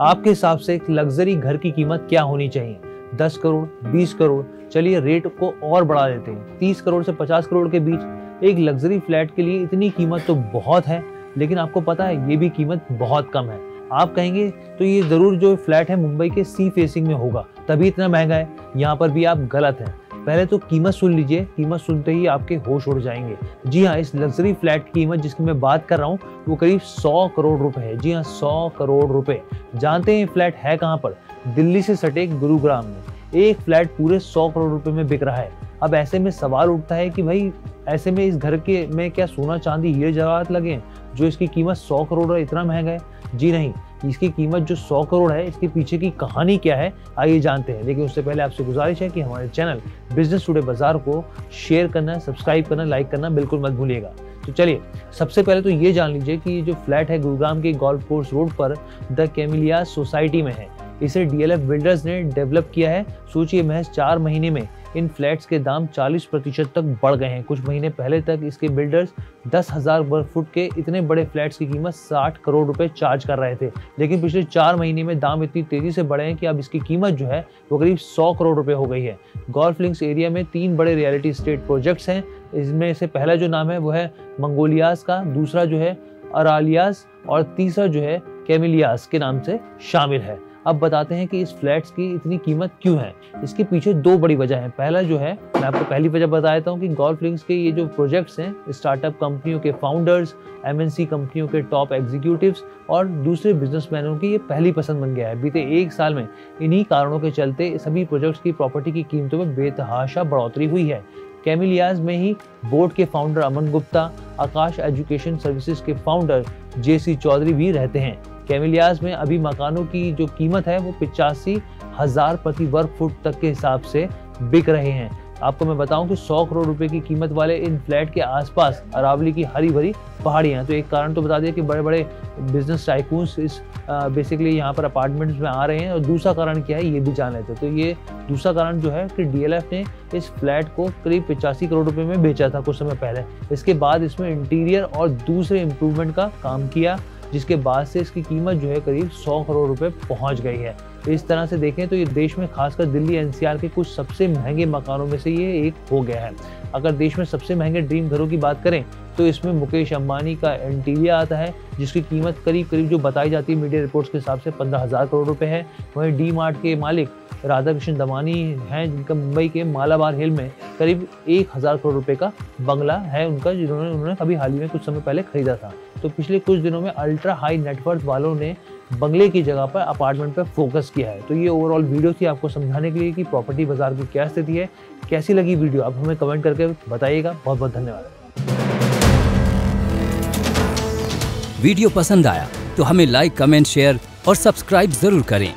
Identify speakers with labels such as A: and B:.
A: आपके हिसाब से एक लग्जरी घर की कीमत क्या होनी चाहिए? 10 करोड़, 20 करोड़, चलिए रेट को और बढ़ा देते हैं, 30 करोड़ से 50 करोड़ के बीच एक लग्जरी फ्लैट के लिए इतनी कीमत तो बहुत है, लेकिन आपको पता है ये भी कीमत बहुत कम है। आप कहेंगे तो ये जरूर जो फ्लैट है मुंबई के सी फेसिंग में होगा, तभी इतना महंगा है। यहाँ पर भी आप गलत हैं। पहले तो कीमत सुन लीजिए, कीमत सुनते ही आपके होश उड़ जाएंगे। जी हाँ, इस लग्जरी फ्लैट की कीमत जिसकी मैं बात कर रहा हूँ वो करीब 100 करोड़ रुपए है। जी हाँ, 100 करोड़ रुपए। जानते हैं ये फ्लैट है कहाँ पर? दिल्ली से सटे गुरुग्राम में एक फ्लैट पूरे 100 करोड़ रुपए में बिक रहा है। अब ऐसे में सवाल उठता है कि भाई ऐसे में इस घर के में क्या सोना चांदी हीरे जवाहरात लगे हैं जो इसकी कीमत 100 करोड़ है? इतना महंगा है? जी नहीं, इसकी कीमत जो 100 करोड़ है इसके पीछे की कहानी क्या है आइए जानते हैं। लेकिन उससे पहले आपसे गुजारिश है कि हमारे चैनल बिजनेस टुडे बाजार को शेयर करना, सब्सक्राइब करना, लाइक करना बिल्कुल मत भूलिएगा। तो चलिए सबसे पहले तो ये जान लीजिए कि ये जो फ्लैट है गुरुग्राम के गोल्फ कोर्स रोड पर द कैमिलियास सोसाइटी में है। इसे डीएलएफ बिल्डर्स ने डेवलप किया है। सोचिए महज 4 महीने में इन फ्लैट्स के दाम 40% तक बढ़ गए हैं। कुछ महीने पहले तक इसके बिल्डर्स 10,000 वर्ग फुट के इतने बड़े फ्लैट्स की कीमत 60 करोड़ रुपए चार्ज कर रहे थे, लेकिन पिछले 4 महीने में दाम इतनी तेजी से बढ़े हैं कि अब इसकी कीमत जो है वो करीब 100 करोड़ रुपए हो गई है। गोल्फ लिंक्स एरिया में 3 बड़े रियलिटी एस्टेट प्रोजेक्ट्स हैं। इसमें से पहला जो नाम है वो है मंगोलियास का, दूसरा जो है अरालियास और तीसरा जो है कैमिलियास के नाम से शामिल है। अब बताते हैं कि इस फ्लैट्स की इतनी कीमत क्यों है। इसके पीछे 2 बड़ी वजह है। पहला जो है, मैं आपको पहली वजह बता देता हूँ कि गोल्फ लिंक्स के ये जो प्रोजेक्ट्स हैं स्टार्टअप कंपनियों के फाउंडर्स, एमएनसी कंपनियों के टॉप एग्जीक्यूटिव्स और दूसरे बिजनेसमैनों की ये पहली पसंद बन गया है। बीते 1 साल में इन्हीं कारणों के चलते सभी प्रोजेक्ट्स की प्रॉपर्टी की कीमतों में बेतहाशा बढ़ोतरी हुई है। कैमिलियास में ही बोर्ड के फाउंडर अमन गुप्ता, आकाश एजुकेशन सर्विसेज के फाउंडर जेसी चौधरी भी रहते हैं। कैमिलियास में अभी मकानों की जो कीमत है वो 85,000 प्रति वर्ग फुट तक के हिसाब से बिक रहे हैं। आपको मैं बताऊं कि 100 करोड़ रुपए की कीमत वाले इन फ्लैट के आसपास अरावली की हरी भरी पहाड़ियां। तो एक कारण तो बता दिया कि बड़े बड़े बिजनेस टाइकून्स इस बेसिकली यहाँ पर अपार्टमेंट्स में आ रहे हैं, और दूसरा कारण क्या है ये भी जान लेते। तो ये दूसरा कारण जो है कि डीएलएफ ने इस फ्लैट को करीब 85 करोड़ रुपए में बेचा था कुछ समय पहले। इसके बाद इसमें इंटीरियर और दूसरे इम्प्रूवमेंट का काम किया, जिसके बाद से इसकी कीमत जो है करीब 100 करोड़ रुपए पहुंच गई है। इस तरह से देखें तो ये देश में खासकर दिल्ली एनसीआर के कुछ सबसे महंगे मकानों में से ये एक हो गया है। अगर देश में सबसे महंगे ड्रीम घरों की बात करें तो इसमें मुकेश अंबानी का एंटीलिया आता है, जिसकी कीमत करीब जो बताई जाती है मीडिया रिपोर्ट्स के हिसाब से 15,000 करोड़ रुपए है। वहीं डी मार्ट के मालिक राधाकृष्ण दमानी हैं, जिनका मुंबई के मालाबार हिल में करीब 1,000 करोड़ रुपए का बंगला है उनका, उन्होंने अभी हाल ही में कुछ समय पहले खरीदा था। तो पिछले कुछ दिनों में अल्ट्रा हाई नेटवर्थ वालों ने बंगले की जगह पर अपार्टमेंट पर फोकस किया है। तो ये ओवरऑल वीडियो थी आपको समझाने के लिए कि प्रॉपर्टी बाजार की क्या स्थिति है। कैसी लगी वीडियो आप हमें कमेंट करके बताइएगा। बहुत बहुत धन्यवाद।
B: वीडियो पसंद आया तो हमें लाइक, कमेंट, शेयर और सब्सक्राइब जरूर करें।